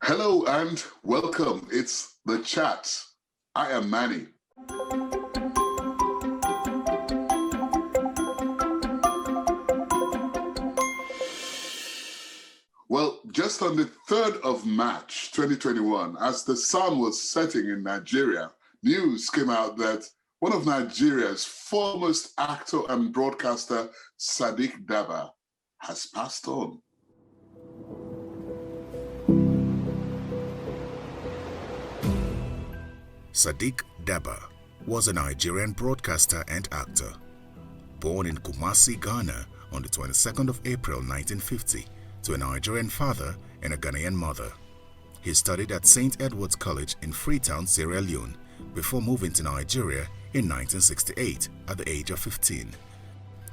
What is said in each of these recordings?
Hello and welcome. It's The Chat. I am Manny. Well, just on the 3rd of March 2021, as the sun was setting in Nigeria, news came out that one of Nigeria's foremost actor and broadcaster, Sadiq Daba, has passed on. Sadiq Daba was a Nigerian broadcaster and actor. Born in Kumasi, Ghana on the 22nd of April 1950 to a Nigerian father and a Ghanaian mother. He studied at St. Edward's College in Freetown, Sierra Leone before moving to Nigeria in 1968 at the age of 15.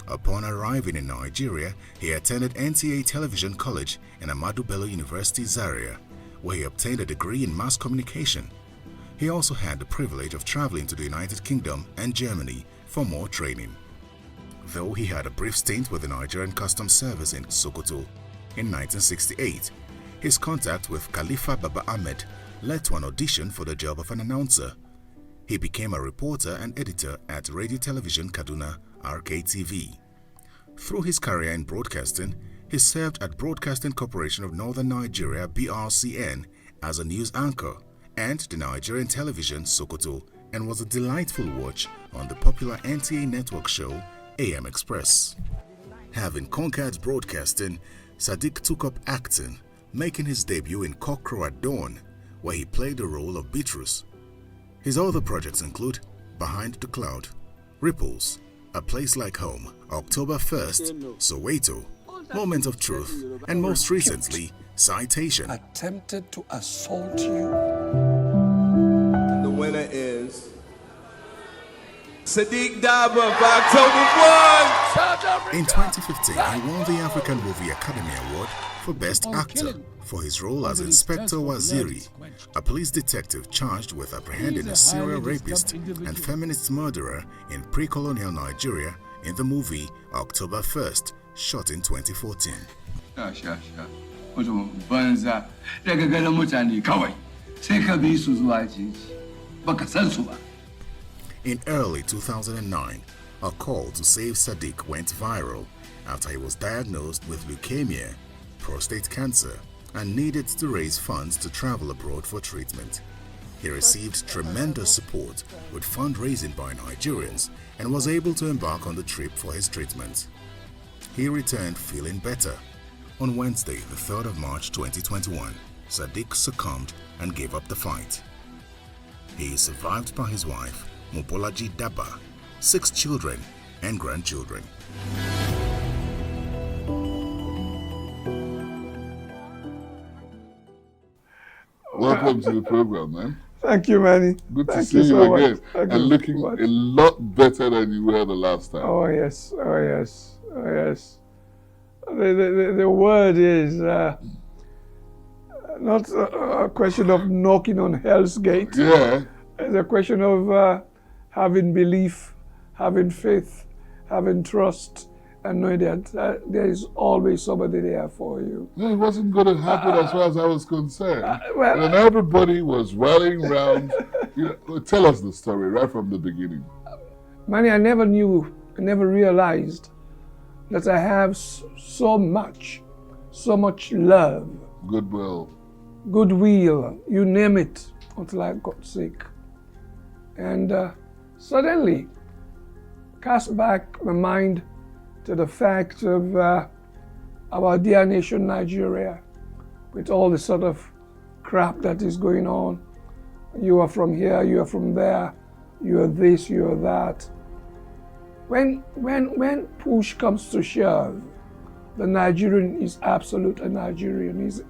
Upon arriving in Nigeria, he attended NTA Television College and Ahmadu Bello University, Zaria, where he obtained a degree in mass communication. He also had the privilege of traveling to the United Kingdom and Germany for more training. Though he had a brief stint with the Nigerian Customs Service in Sokoto in 1968, his contact with Khalifa Baba Ahmed led to an audition for the job of an announcer. He became a reporter and editor at Radio Television Kaduna, RKTV. Through his career in broadcasting, he served at Broadcasting Corporation of Northern Nigeria (BRCN) as a news anchor and the Nigerian television Sokoto, and was a delightful watch on the popular NTA network show AM Express. Having conquered broadcasting, Sadiq took up acting, making his debut in Cockcrow at Dawn, where he played the role of Beatrice. His other projects include Behind the Cloud, Ripples, A Place Like Home, October 1st, Soweto, Moment of Truth, and most recently, Citation. Attempted to assault you. The winner is Sadiq Daba for October 1. In 2015, he won the African Movie Academy Award for Best Actor for his role as Inspector Waziri, a police detective charged with apprehending a serial rapist and feminist murderer in pre-colonial Nigeria in the movie October 1st, shot in 2014. In early 2009, a call to save Sadiq went viral after he was diagnosed with leukemia, prostate cancer, and needed to raise funds to travel abroad for treatment. He received tremendous support with fundraising by Nigerians and was able to embark on the trip for his treatment. He returned feeling better. On Wednesday, the 3rd of March 2021, Sadiq succumbed and gave up the fight. He is survived by his wife, Mobolaji Daba, 6 children and grandchildren. Welcome to the program, man. Thank you, Manny. Good to Thank see you so again. much. And looking a lot better than you were the last time. Oh, yes. Oh, yes. Oh, yes. The word is not a question of knocking on hell's gate. Yeah. It's a question of having belief, having faith, having trust, and knowing that there is always somebody there for you. No, it wasn't going to happen as far as I was concerned. Well, and everybody was rallying around. Tell us the story right from the beginning. Manny, I never realized that I have so much love, Goodwill, you name it, until I got sick. And suddenly cast back my mind to the fact of our dear nation, Nigeria, with all the sort of crap that is going on. You are from here, you are from there, you are this, you are that. When push comes to shove, the Nigerian is absolute a Nigerian. He's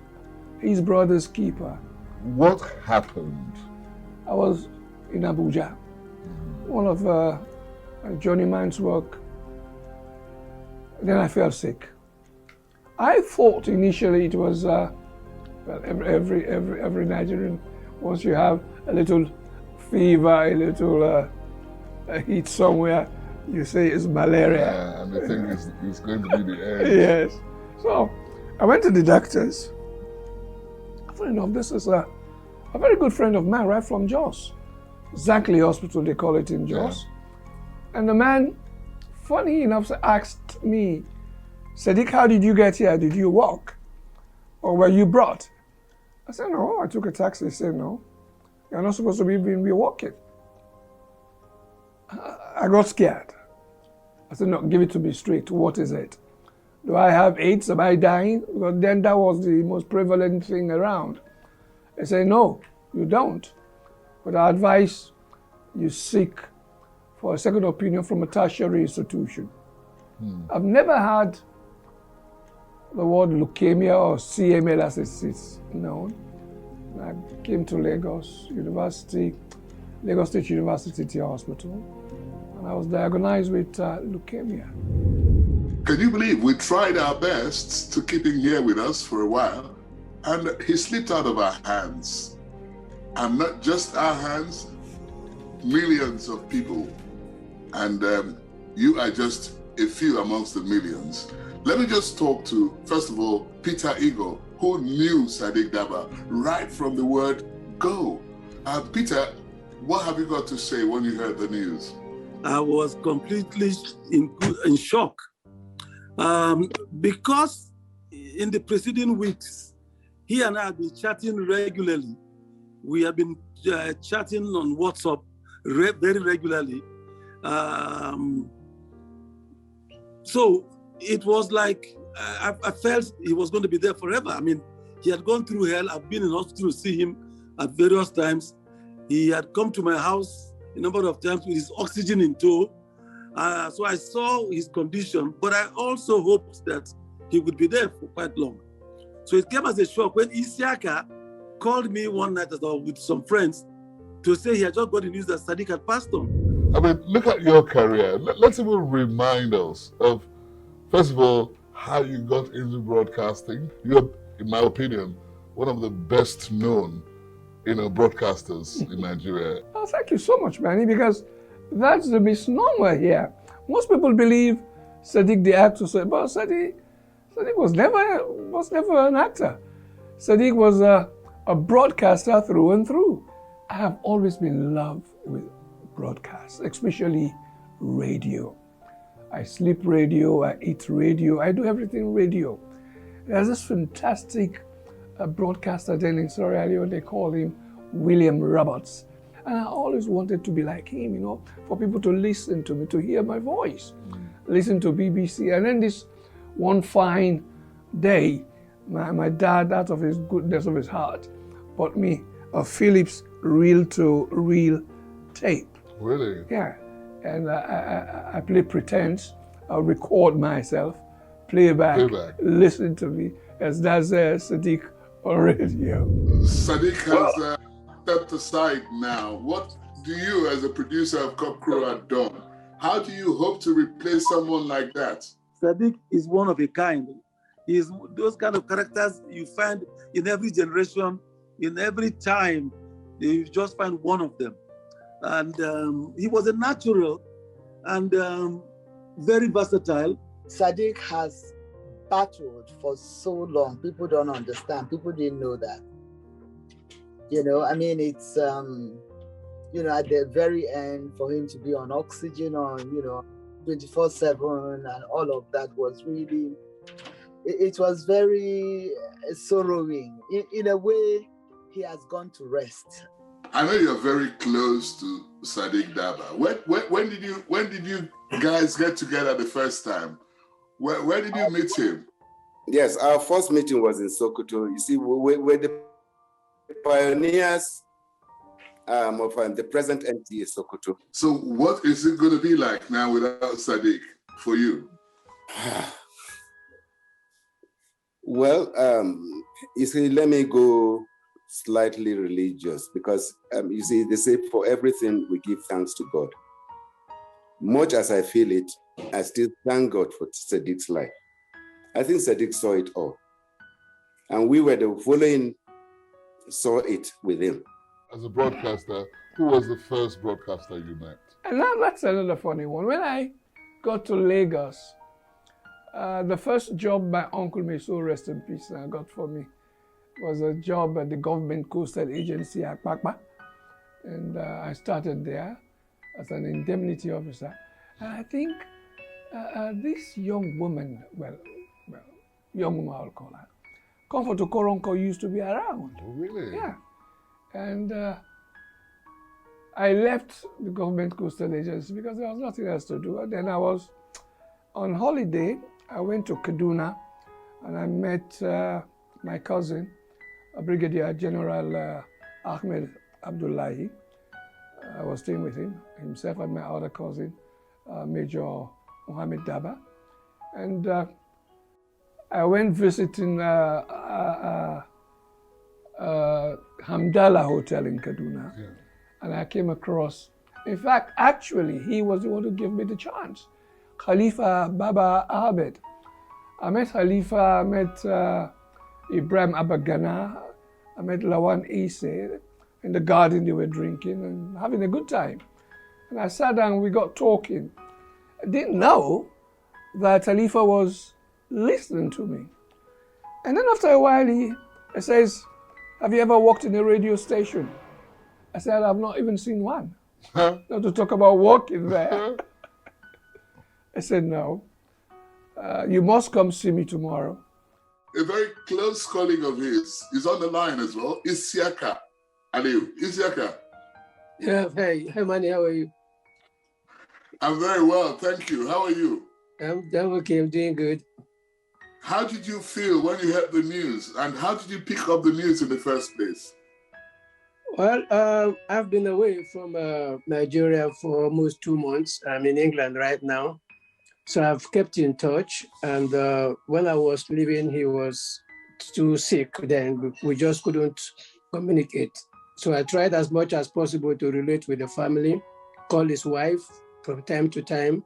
his brother's keeper. What happened? I was in Abuja, one of Johnny Man's work. Then I fell sick. I thought initially it was every Nigerian, once you have a little fever, a little heat somewhere, you say it's malaria. Yeah, and they think it's going to be the end. Yes. So I went to the doctors. Funny enough, this is a very good friend of mine right from Jos. Zackley Hospital, they call it in Jos. Yeah. And the man, funny enough, asked me, Sadiq, how did you get here? Did you walk? Or were you brought? I said, no, I took a taxi. He said, no, you're not supposed to be walking. I got scared. I said, no, give it to me straight. What is it? Do I have AIDS? Am I dying? Because then that was the most prevalent thing around. I said, no, you don't. But I advise you seek for a second opinion from a tertiary institution. I've never had the word leukemia or CML as it is known. I came to Lagos State University Hospital, and I was diagnosed with leukemia. Can you believe we tried our best to keep him here with us for a while, and he slipped out of our hands? And not just our hands, millions of people. And you are just a few amongst the millions. Let me just talk to, first of all, Peter Eagle, who knew Sadiq Daba right from the word go. Peter, what have you got to say when you heard the news? I was completely in shock. Because in the preceding weeks, he and I have been chatting regularly. We have been chatting on WhatsApp very regularly. So it was like, I felt he was going to be there forever. I mean, he had gone through hell. I've been in hospital to see him at various times. He had come to my house a number of times with his oxygen in tow. So I saw his condition, but I also hoped that he would be there for quite long. So it came as a shock when Isiaka called me one night with some friends to say he had just got the news that Sadiq had passed on. I mean, look at your career. Let's even remind us of, first of all, how you got into broadcasting. You're, in my opinion, one of the best known, broadcasters in Nigeria. Oh, thank you so much, Manny, because that's the misnomer here. Most people believe Sadiq the actor, but Sadiq was never an actor. Sadiq was a broadcaster through and through. I have always been in love with broadcasts, especially radio. I sleep radio, I eat radio, I do everything radio. There's this fantastic broadcaster then in Sierra Leone, they call him William Roberts. And I always wanted to be like him, for people to listen to me, to hear my voice, listen to BBC. And then this one fine day, my dad, out of his goodness of his heart, bought me a Philips reel-to-reel tape. Really? Yeah. And I play pretense, I'll record myself, playback, listen to me, as does Sadiq on radio. Sadiq has stepped aside now. What do you, as a producer of Cop Crew, have done? How do you hope to replace someone like that? Sadiq is one of a kind. He's those kind of characters you find in every generation, in every time. You just find one of them. And he was a natural and very versatile. Sadiq has battled for so long. People don't understand. People didn't know that. I mean, it's, at the very end, for him to be on oxygen, on, 24/7 and all of that was really, it was very sorrowing. In a way, he has gone to rest. I know you're very close to Sadiq Daba. When did you guys get together the first time? Where did you meet him? Yes, our first meeting was in Sokoto. You see, we're the pioneers of the present NTA Sokoto. So what is it going to be like now without Sadiq for you? Well, you see, let me go slightly religious because, you see, they say for everything we give thanks to God. Much as I feel it, I still thank God for Sadiq's life. I think Sadiq saw it all. And we were the following saw it with him. As a broadcaster, who was the first broadcaster you met? And that's another funny one. When I got to Lagos, the first job my uncle Meso, rest in peace, got for me, was a job at the Government Coastal Agency at Pakpa. And I started there as an indemnity officer. And I think this young woman, well, young woman I'll call her, Comfort Okoronko used to be around. Oh, really? Yeah. And I left the Government Coastal Agency because there was nothing else to do. And then I was on holiday. I went to Kaduna and I met my cousin, Brigadier General Ahmed Abdullahi. I was staying with him, himself and my other cousin, Major Mohammed Daba. And I went visiting Hamdallah Hotel in Kaduna. Yeah. And I came across, in fact, actually, he was the one who gave me the chance. Khalifa Baba Ahmed. I met Khalifa, I met Ibrahim Abagana, I met Lawan Ise. In the garden they were drinking and having a good time. And I sat down and we got talking. I didn't know that Khalifa was listening to me. And then after a while he says, have you ever worked in a radio station? I said, I've not even seen one. Not to talk about working there. I said, no. You must come see me tomorrow. A very close colleague of his is on the line as well, Isiaka Aliu. Isiaka. Yeah, hey, Manny, how are you? I'm very well, thank you. How are you? I'm okay, I'm doing good. How did you feel when you heard the news? And how did you pick up the news in the first place? Well, I've been away from Nigeria for almost 2 months. I'm in England right now. So I've kept in touch. And when I was leaving, he was too sick then. We just couldn't communicate. So I tried as much as possible to relate with the family, call his wife from time to time,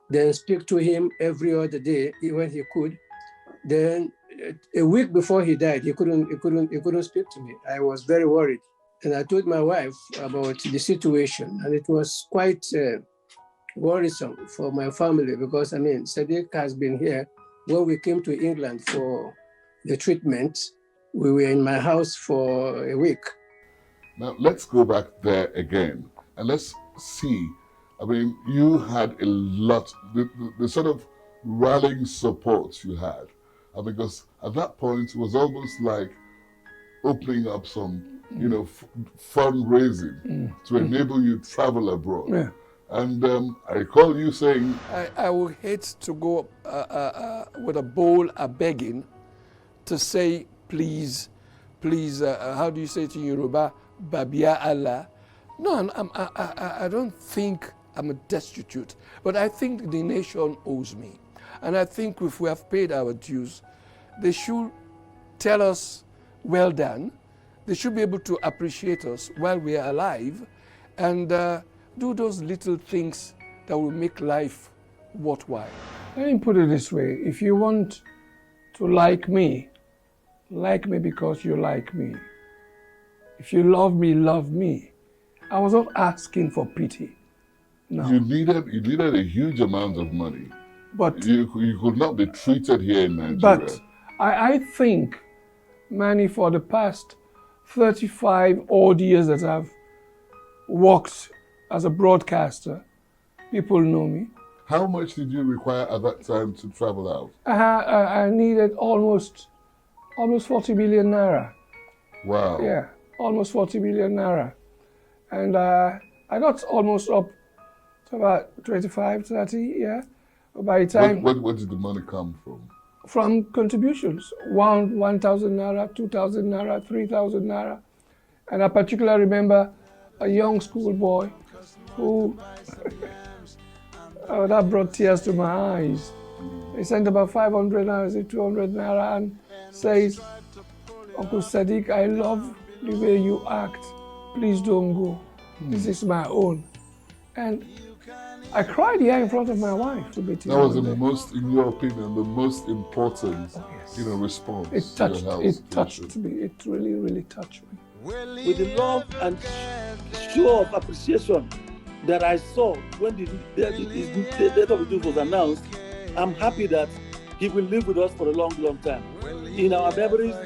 then speak to him every other day when he could. Then a week before he died, he couldn't speak to me. I was very worried. And I told my wife about the situation, and it was quite worrisome for my family because, I mean, Sadiq has been here. When we came to England for the treatment, we were in my house for a week. Now, let's go back there again, and let's see. I mean, you had a lot, the sort of rallying support you had. Because at that point, it was almost like opening up some fundraising to enable you to travel abroad. Yeah. And I recall you saying... I would hate to go with a bowl of begging to say, please, how do you say it in Yoruba? Babia Allah. No, I don't think I'm destitute, but I think the nation owes me. And I think if we have paid our dues, they should tell us, well done. They should be able to appreciate us while we are alive and do those little things that will make life worthwhile. Let me put it this way. If you want to like me because you like me. If you love me. I was not asking for pity. No. You needed a huge amount of money. But you could not be treated here in Nigeria. But I think, Manny, for the past 35 odd years that I've worked as a broadcaster, people know me. How much did you require at that time to travel out? I needed almost 40 million naira. Wow. Yeah, almost 40 million naira. And I got almost up to about 25, 30, yeah. By the time... Where did the money come from? From contributions, 1,000 naira, 2,000 naira, 3,000 naira. And I particularly remember a young schoolboy who, that brought tears to my eyes. He sent about 500 naira, 200 naira and says, Uncle Sadiq, I love the way you act. Please don't go. This is my own. And I cried here in front of my wife. To be that was the most, in your opinion, the most important, response. It touched me. It really, really touched me. With the love and show of appreciation that I saw when the death of the was announced, I'm happy that he will live with us for a long, long time. In our memories,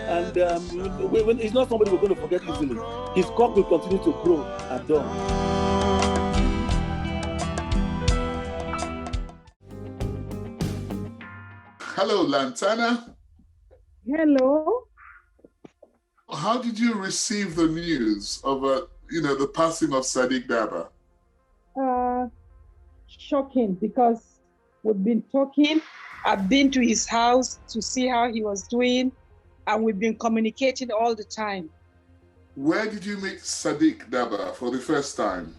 And he's not somebody we're going to forget easily. His cock will continue to grow at dawn. Hello, Lantana. Hello. How did you receive the news of the passing of Sadiq Daba? Shocking, because we've been talking. I've been to his house to see how he was doing, and we've been communicating all the time. Where did you meet Sadiq Daba for the first time?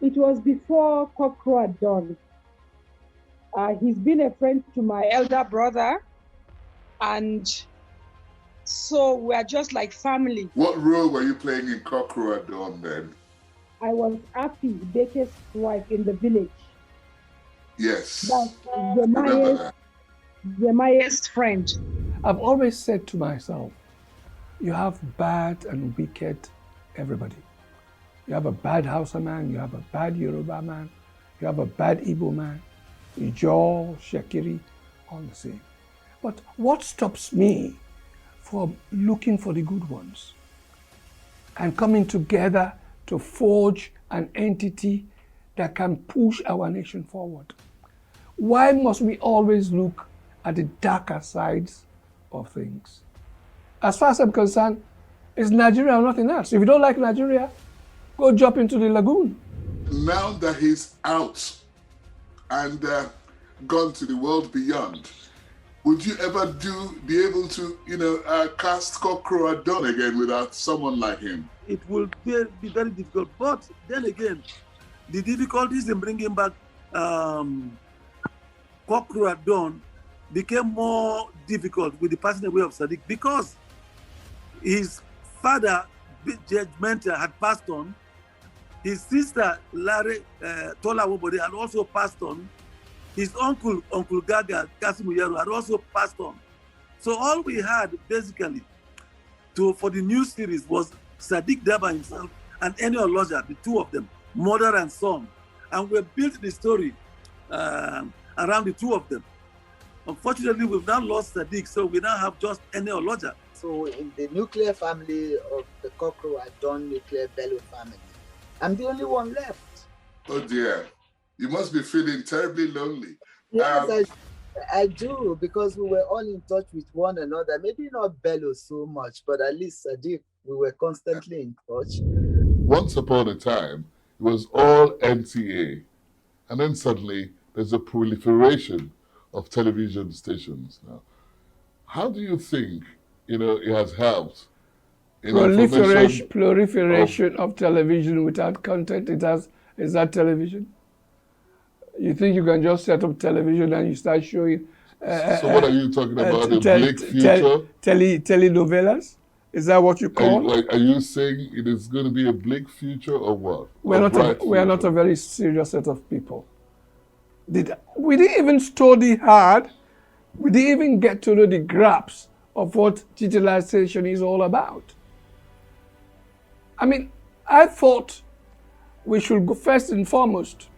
It was before Cockcrow at dawn. He's been a friend to my elder brother, and so we're just like family. What role were you playing in Cockcrow at dawn then? I was Afi, Baker's wife in the village. Yes. That's Zemaye's friend. I've always said to myself, you have bad and wicked everybody. You have a bad Hausa man, you have a bad Yoruba man, you have a bad Igbo man, Ijaw, Shekiri, all the same. But what stops me from looking for the good ones and coming together to forge an entity that can push our nation forward? Why must we always look at the darker sides of things? As far as I'm concerned, it's Nigeria or nothing else. If you don't like Nigeria, go jump into the lagoon. Now that he's out and gone to the world beyond, would you ever be able to, cast Cockcrow at dawn again without someone like him? It will be very difficult. But then again, the difficulties in bringing back Cockcrow at dawn became more difficult with the passing away of Sadiq, because his father, Judge Menta, had passed on. His sister, Larry Tola Wobode, had also passed on. His uncle, Uncle Gaga, Kasimuyero, had also passed on. So all we had, basically, for the new series was Sadiq Daba himself and Enio Oloja, the two of them, mother and son. And we built the story around the two of them. Unfortunately, we've now lost Sadiq, so we now have just Enio Oloja. So in the nuclear family of the Cockcrow at dawn nuclear Bello family, I'm the only one left. Oh dear, you must be feeling terribly lonely. Yes, I do, because we were all in touch with one another. Maybe not Bello so much, but at least Sadiq, we were constantly in touch. Once upon a time, it was all NTA. And then suddenly, there's a proliferation of television stations now. How do you think, it has helped in proliferation of television without content? Is that television? You think you can just set up television and you start showing? So what are you talking about? A bleak future? Telenovelas? Is that what you call? Are you saying it is going to be a bleak future or what? We are not a very serious set of people. We didn't even study hard. We didn't even get to know the grasp of what digitalization is all about. I mean, I thought we should go first and foremost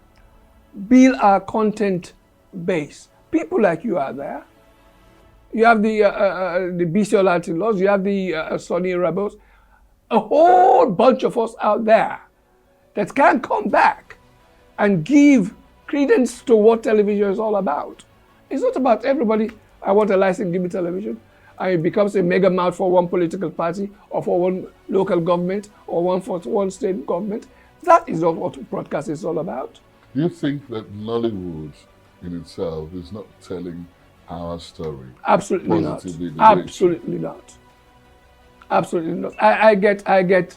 build our content base. People like you are there. You have the bestial anti-laws, you have the Sunny rebels, a whole bunch of us out there that can come back and give credence to what television is all about. It's not about everybody, I want a license, give me television. And it becomes a mega mouth for one political party or for one local government or for one state government. That is not what broadcast is all about. Do you think that Nollywood in itself is not telling our story? Absolutely not. Absolutely not. Absolutely not. I get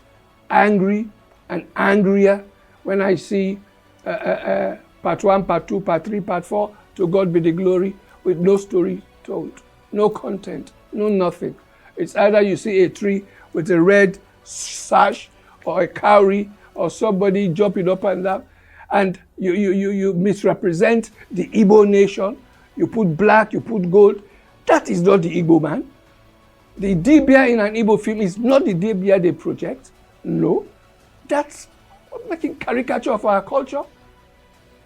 angry and angrier when I see part 1, part 2, part 3, part 4, to God be the glory, with no story told, no content, no nothing. It's either you see a tree with a red sash or a cowrie or somebody jumping up and down, and you misrepresent the Igbo nation. You put black, you put gold. That is not the Igbo man. The Dibia in an Igbo film is not the Dibia they project. No. That's making caricature of our culture.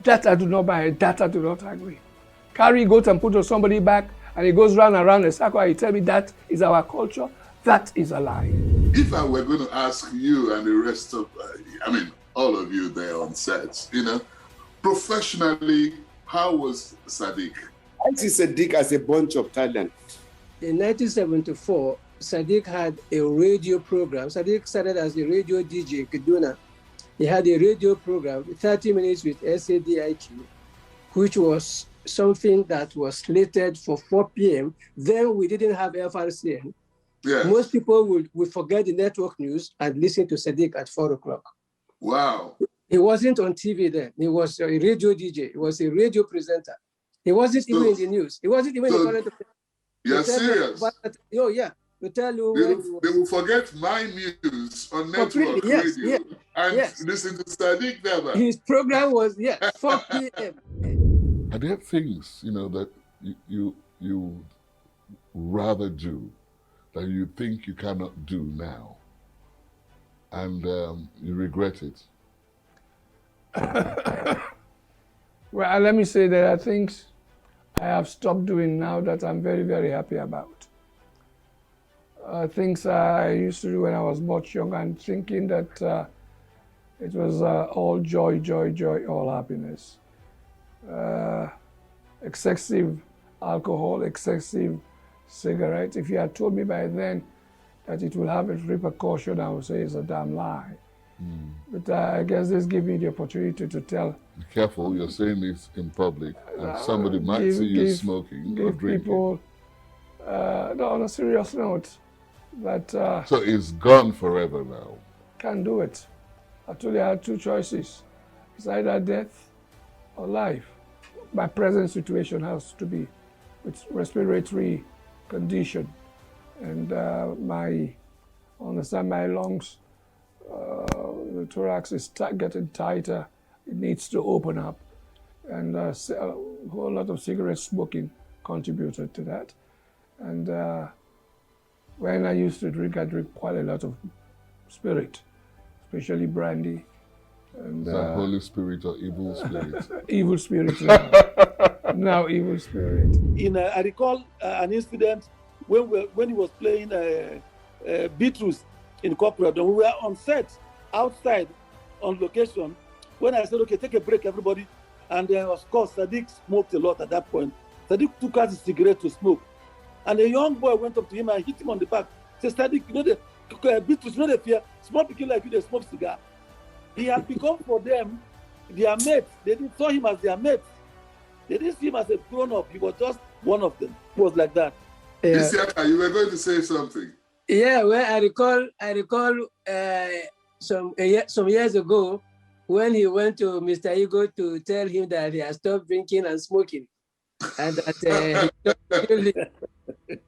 That I do not buy, that I do not agree. Carry goat and put on somebody back and he goes round and round in a circle and he tell me that is our culture. That is a lie. If I were going to ask you and the rest of, all of you there on set, professionally, how was Sadiq? I see Sadiq as a bunch of talent. In 1974, Sadiq had a radio program. Sadiq started as a radio DJ in Kaduna. He had a radio program, 30 minutes with SADIQ, which was something that was slated for 4 p.m. Then we didn't have FRCN. Yeah. Most people would forget the network news and listen to Sadiq at 4 o'clock. Wow. He wasn't on TV then. He was a radio DJ. He was a radio presenter. He wasn't even in the news. He wasn't even in current affairs. You're serious? Oh, yeah. To tell you they will forget my news on network radio and listen to Sadiq Daba. His program was 4 p.m. Are there things that you rather do that you think you cannot do now, and you regret it? Well, let me say there are things I have stopped doing now that I'm very, very happy about. Things I used to do when I was much younger and thinking that it was all joy, joy, joy, all happiness. Excessive alcohol, excessive cigarette. If you had told me by then that it will have a repercussion, I would say it's a damn lie. But I guess this gives me the opportunity to tell. Be careful, you're saying this in public, and somebody might see you smoking or drinking. People, no, on a serious note, but so it's gone forever now. Can't do it. I told you I had two choices. It's either death or life. My present situation has to be with respiratory condition, and my lungs. The thorax is getting tighter. It needs to open up, and a whole lot of cigarette smoking contributed to that. And when I used to drink, I drink quite a lot of spirit, especially brandy. And is that Holy Spirit or evil spirit? Evil spirit now. Now evil spirit. I recall an incident when he was playing Beatrice in Corporate. We were on set, outside, on location. When I said, okay, take a break, everybody. And of course, Sadiq smoked a lot at that point. Sadiq took out his cigarette to smoke. And a young boy went up to him and hit him on the back. Said, Sadiq, Beatrice, the fear. Small people like you, they smoke cigar. He had become for them their mates. They didn't saw him as their mates. They didn't see him as a grown-up. He was just one of them. It was like that. Isiaka, you were going to say something. Yeah, well, I recall some years ago when he went to Mr. Ego to tell him that he had stopped drinking and smoking, and that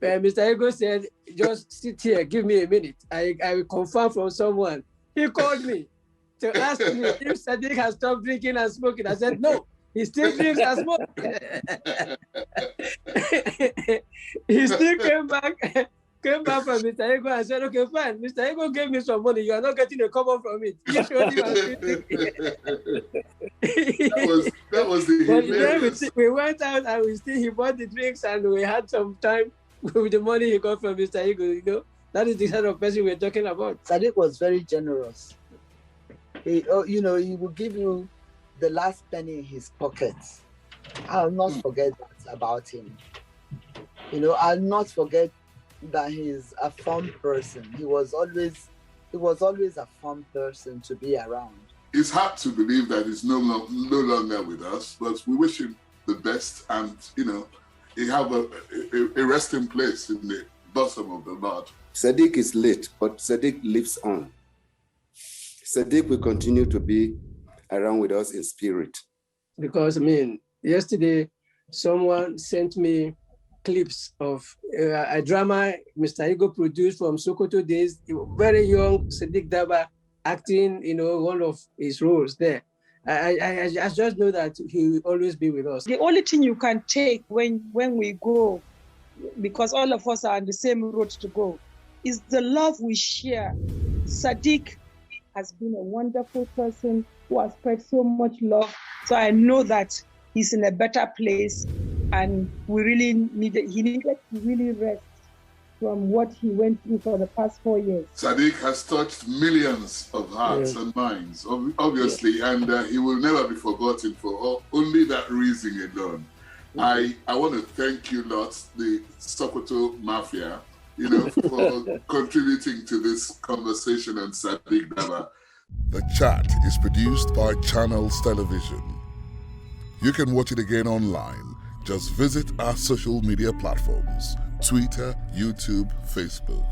Mr. Ego said, "Just sit here, give me a minute. I will confirm from someone." He called me to ask me if Sadiq has stopped drinking and smoking. I said, "No, he still drinks and smokes." He still came back from Mr. Ego and said, okay, fine. Mr. Ego gave me some money. You are not getting a cover from it. You showed him that was the hilarious. Then we went out and he bought the drinks and we had some time with the money he got from Mr. Ego. That is the kind of person we're talking about. Sadiq was very generous. He will give you the last penny in his pockets. I'll not forget that about him. I'll not forget that he's a fun person. He was always a fun person to be around. It's hard to believe that he's no longer with us, but we wish him the best, and he have a resting place in the bosom of the Lord. Sadiq is late, but Sadiq lives on. Sadiq will continue to be around with us in spirit. Because yesterday someone sent me clips of a drama Mr. Ego produced from Sokoto days. Very young Sadiq Daba acting, one of his roles there. I just know that he will always be with us. The only thing you can take when we go, because all of us are on the same road to go, is the love we share. Sadiq has been a wonderful person who has spread so much love. So I know that he's in a better place. And he needed to really rest from what he went through for the past 4 years. Sadiq has touched millions of hearts and minds, obviously, and he will never be forgotten for only that reason alone. I want to thank you lots, the Sokoto Mafia, for contributing to this conversation on Sadiq Daba. The Chat is produced by Channels Television. You can watch it again online. Just visit our social media platforms: Twitter, YouTube, Facebook.